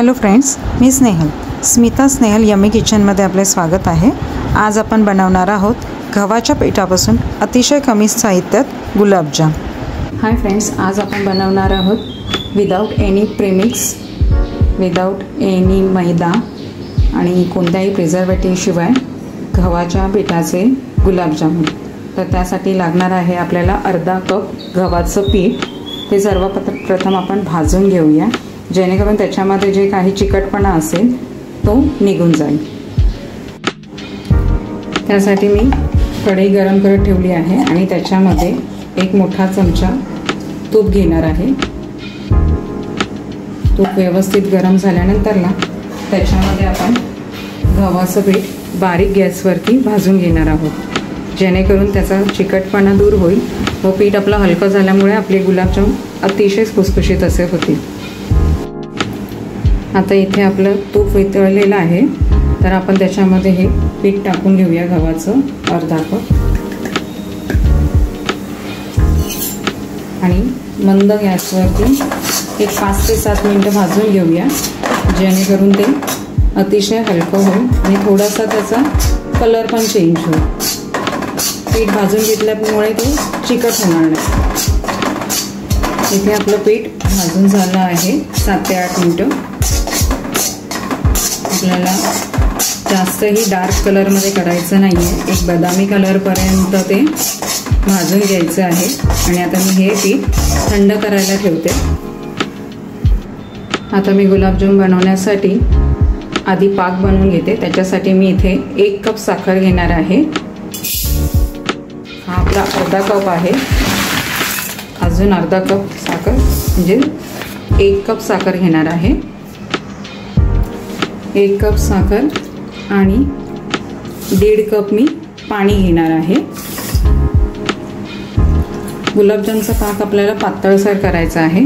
Hello friends, मी Snehal. Smita Snehal yummy किचनमध्ये आपले स्वागत आहे. आज आपण बनवणार आहोत गव्हाच्या पिठापासून अतिशय कमी साहित्यात गुलाबजाम. हाय फ्रेंड्स, आज आपण बनवणार आहोत without any premix, without any maida आणि कोणत्याही प्रिझर्वेटिव्हशिवाय गव्हाच्या पिठाचे गुलाबजामुन. तर त्यासाठी लागणार आहे आपल्याला अर्धा कप गव्हाचं पीठ. ते सर्वप्रथम आपण भाजून घेऊया, जेणेकरून त्याच्यामध्ये जे काही चिकटपणा असेल तो निघून जाईल. त्यासाठी मी कढई गरम करत ठेवली आहे आणि त्याच्यामध्ये एक मोठा चमचा तूप घेणार आहे. तूप व्यवस्थित गरम झाल्यानंतरला त्याच्यामध्ये आपण गव्हाचं पीठ बारीक गॅसवरती भाजून घेणार आहोत, जेणेकरून त्याचा चिकटपणा दूर होईल व पीठ आपलं हलकं झाल्यामुळे आपले गुलाबजाम अतिशय खुसखुशीत असे होतील. आता इथे आपलं तूप वितळलेलं आहे, तर आपण त्याच्यामध्ये हे पीठ टाकून घेऊया गव्हाचं अर्धा कप आणि मंद गॅसवरती एक 5 ते 7 मिनटं भाजून घेऊया, जेणेकरून ते अतिशय हलकं होईल आणि थोडासा त्याचा कलर पण चेंज होईल. पीठ भाजून घेतल्यामुळे ते चिकट होणार नाही. इथे आपलं पीठ भाजून झालं आहे 7 ते 8 मिनटं. आपल्याला जास्तही डार्क कलरमध्ये करायचं नाही आहे, एक बदामी कलरपर्यंत ते भाजून घ्यायचं आहे. आणि आता मी हे पीठ थंड करायला ठेवते. आता मी गुलाबजाम बनवण्यासाठी आधी पाक बनवून घेते. त्याच्यासाठी मी इथे 1 कप साखर घेणार आहे. हा आपला अर्धा कप आहे. अजून अर्धा कप साखर म्हणजे 1 कप साखर घेणार आहे. 1 कप साखर आणि 1.5 कप मी पाणी घेणार आहे. गुलाबजामचा पाक आपल्याला पातळसर करायचा आहे,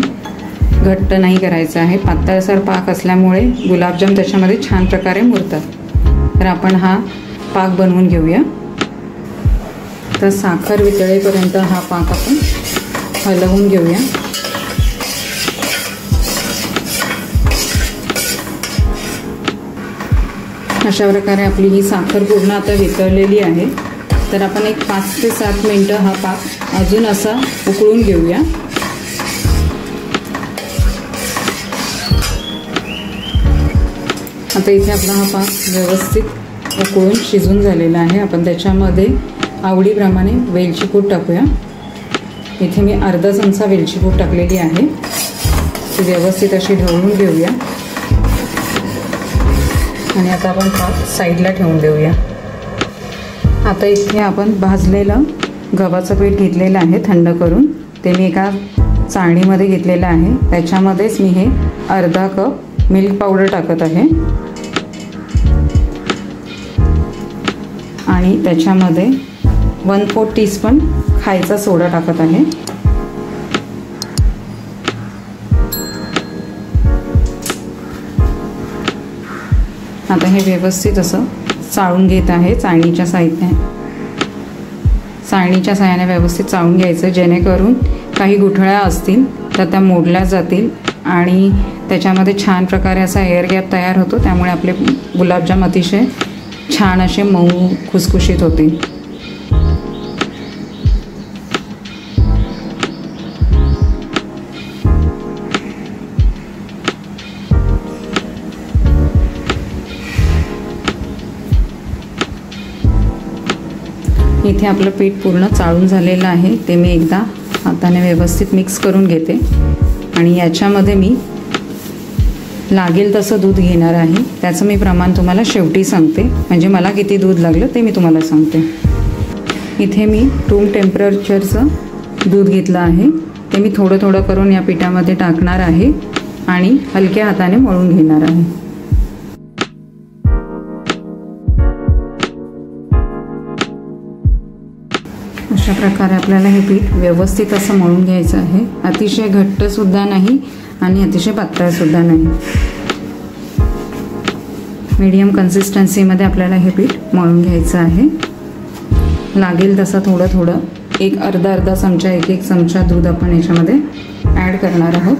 घट्ट नाही करायचा आहे. पातळसर पाक असल्यामुळे गुलाबजाम त्याच्यामध्ये छान प्रकारे मुरतात. तर आपण हा पाक बनवून घेऊया. तर साखर वितळेपर्यंत हा पाक आपण हलवून घेऊया. अशा प्रकारे आपली ही साखर पूर्ण आता वितळलेली आहे. तर आपण एक 5 ते 7 मिनटं हा पाक अजून असा उकळून घेऊया. आता इथे आपला हा पाक व्यवस्थित उकळून शिजून झालेला आहे. आपण त्याच्यामध्ये आवडीप्रमाणे वेलची पूड टाकूया. इथे मी अर्धा चमचा वेलची पूड टाकलेली आहे. ती व्यवस्थित अशी ढवळून घेऊया आणि आता आपण पाक साईडला ठेवून देऊया. आता इथे आपण भाजलेलं गव्हाचं पीठ घेतलेलं आहे थंड करून. ते मी एका चाळणीमध्ये घेतलेलं आहे. त्याच्यामध्येच मी हे अर्धा कप मिल्क पावडर टाकत आहे आणि त्याच्यामध्ये 1/4 टीस्पून खायचा सोडा टाकत आहे. आता हे व्यवस्थित असं चाळून घेत आहे. चाळणीच्या साहाय्याने व्यवस्थित चाळून घ्यायचं, जेणेकरून काही गुठळ्या असतील तर त्या मोडल्या जातील आणि त्याच्यामध्ये छान प्रकारे असा एअर गॅप तयार होतो. त्यामुळे आपले गुलाबजाम अतिशय छान असे मऊ खुसखुशीत होतील. इथे आपलं पीठ पूर्ण चाळून झालेलं आहे. ते मी एकदा हाताने व्यवस्थित मिक्स करून घेते आणि याच्यामध्ये मी लागेल तसं दूध घेणार आहे. त्याचं मी प्रमाण तुम्हाला शेवटी सांगते, म्हणजे मला किती दूध लागलं ते मी तुम्हाला सांगते. इथे मी रूम टेम्परेचरचं दूध घेतलं आहे. ते मी थोडं थोडं करून या पिठामध्ये टाकणार आहे आणि हलक्या हाताने मळून घेणार आहे. अशा प्रकारे आपल्याला हे पीठ व्यवस्थित असं मळून घ्यायचं आहे. अतिशय घट्टसुद्धा नाही आणि अतिशय पातळसुद्धा नाही. मीडियम कन्सिस्टन्सीमध्ये आपल्याला हे पीठ मळून घ्यायचं आहे. लागेल तसं थोडं थोडं एक अर्धा चमचा, एक चमचा दूध आपण याच्यामध्ये ॲड करणार आहोत.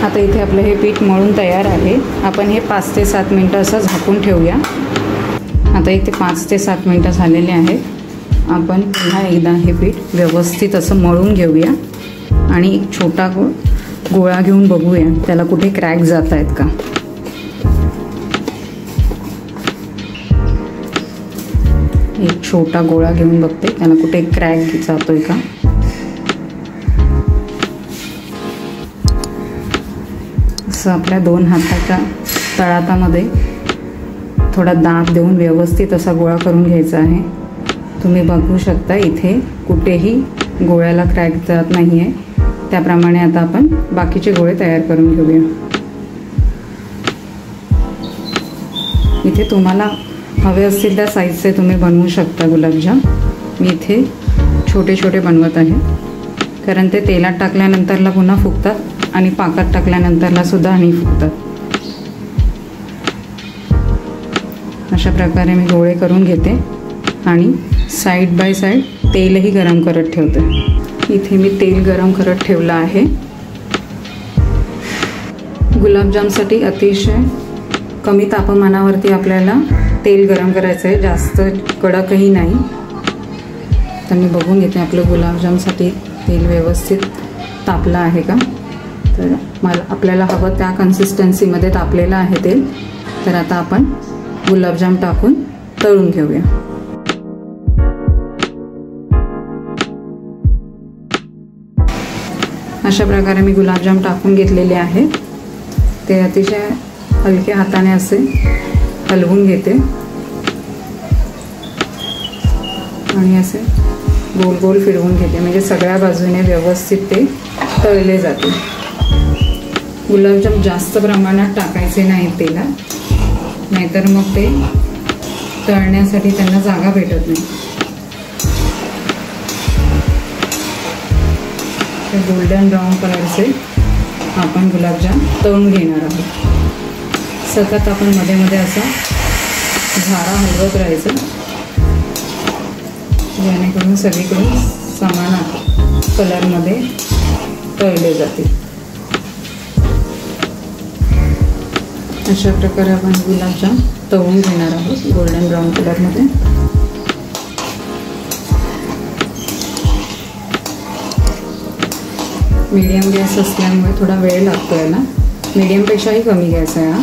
आता इथे आपलं हे पीठ मळून तयार आहे. आपण हे 5 ते 7 मिनटं असं झाकून ठेवूया. आता इथे 5 ते 7 मिनटं झालेले आहेत. आपण पुन्हा एकदा हे पीठ व्यवस्थित असं मळून घेऊया आणि एक छोटा गोळा घेऊन बघूया त्याला कुठे क्रॅक जात आहेत का. एक छोटा गोळा घेऊन बघते त्याला कुठे क्रॅक जातोय का. असं आपल्या 2 हाताच्या तळहातामध्ये थोडा दाब देऊन व्यवस्थित असा गोळा करून घ्यायचा आहे. तुम्ही बघू शकता इथे कुठेही गोळ्याला क्रॅक जात नाही आहे. त्याप्रमाणे आता आपण बाकीचे गोळे तयार करून घेऊया. इथे तुम्हाला हवे असतील त्या साईजचे तुम्ही बनवू शकता गुलाबजाम. मी इथे छोटे छोटे बनवत आहे कारण ते तेलात टाकल्यानंतरला पुन्हा फुगतात आणि पाकात टाकल्यानंतरला सुद्धा आणि फुगतात. अशा प्रकारे मी गोळे करून घेते आणि साईड बाय साईड तेलही गरम करत ठेवते. इथे मी तेल गरम करत ठेवलं आहे. गुलाबजामसाठी अतिशय कमी तापमानावरती आपल्याला तेल गरम करायचं आहे, जास्त कडकही नाही. तर मी बघून घेते आपलं गुलाबजामसाठी तेल व्यवस्थित तापलं आहे का. तर आपल्याला हवं त्या कन्सिस्टन्सीमध्ये तापलेलं आहे तेल. तर आता आपण गुलाबजाम टाकून तळून घेऊया. अशा प्रकारे मी गुलाबजाम टाकून घेतलेले आहेत. ते अतिशय हलक्या हाताने असे हलवून घेते आणि असे गोल गोल फिरवून घेते म्हणजे सगळ्या बाजूने व्यवस्थित ते तळले जाते. गुलाबजाम जास्त प्रमाणात टाकायचे नाहीत तेलात, नाहीतर मग ते तळण्यासाठी त्यांना जागा भेटत नाही. ते गोल्डन ब्राऊन कलरचे आपण गुलाबजाम तळून घेणार आहोत. सतत आपण मध्ये मध्ये असा झारा हलवत राहायचं जेणेकरून सगळीकडून समान कलरमध्ये तळले जातील. अशा प्रकारे आपण गुलाबजाम तळून घेणार आहोत गोल्डन ब्राऊन कलरमध्ये. मीडियम गॅस असल्यामुळे थोडा वेळ लागतो याला. मीडियमपेक्षाही कमी गॅस आहे हा.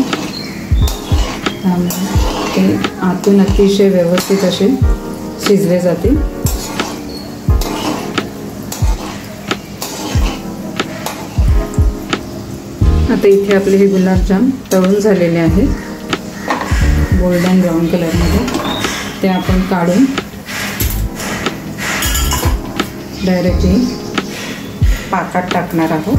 त्यामुळे ते आतून अतिशय व्यवस्थित असे शिजले जातील. आता इथे आपले हे गुलाबजाम तळून झालेले आहेत गोल्डन ब्राऊन कलरमध्ये. ते आपण काढून डायरेक्टली पाकात टाकणार आहोत.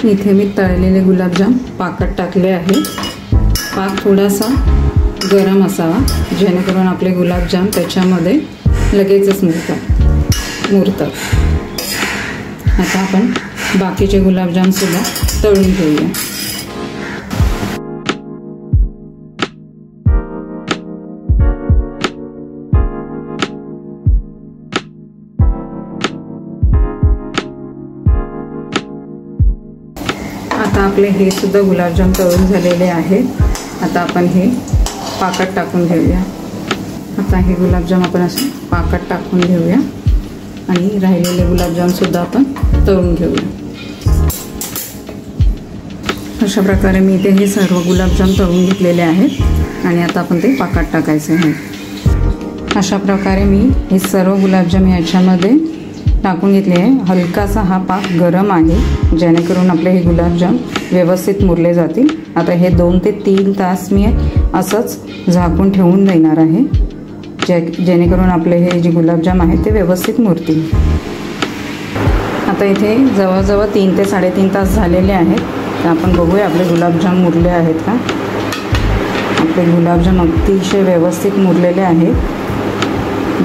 इथे मी तळलेले गुलाबजाम पाकात टाकले आहे. पाक थोडासा गरम असावा जेणेकरून आपले गुलाबजाम त्याच्यामध्ये लगेचच मुरतात. आता आपण बाकीचे गुलाबजाम सुद्धा तळून घेऊया. आता आपले हे सुद्धा गुलाबजाम तळून झालेले आहेत. आता आपण हे पाकात टाकून घेऊया. आता हे गुलाबजाम आपण असे पाकात टाकून घेऊया आणि राहिलेले गुलाबजाम सुद्धा आपण तळून घेऊया. अशा प्रकारे मी इथे हे सर्व गुलाबजाम तळून घेतलेले आहेत आणि आता आपण ते पाकात टाकायचे आहे. अशा प्रकारे मी हे सर्व गुलाबजाम याच्यामध्ये टाकून घेतले आहे. हलकासा हा पाक गरम आहे जेणेकरून आपले हे गुलाबजाम व्यवस्थित मुरले जातील. आता हे 2 ते 3 तास मी असंच झाकून ठेवून देणार आहे जेणेकरून आपले हे जे गुलाबजाम आहेत ते व्यवस्थित मुरतील. आता इथे जवळजवळ 3 ते 3.5 तास झालेले आहेत. तर आपण बघूया आपले गुलाबजाम मुरले आहेत का. आपले गुलाबजाम अतिशय व्यवस्थित मुरलेले आहेत,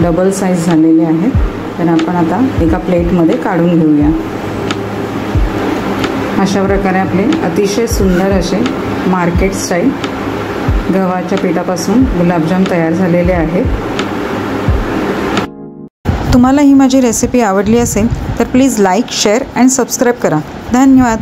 डबल साईज झालेले आहेत. तर आपण आता एका प्लेटमध्ये काढून घेऊया. अशा प्रकारे आपले अतिशय सुंदर असे मार्केट स्टाईल गव्हाच्या पिठापासून गुलाबजाम तयार झालेले आहेत. तुम्हाला ही माझी रेसिपी आवडली असेल तर please like, share and subscribe करा. धन्यवाद.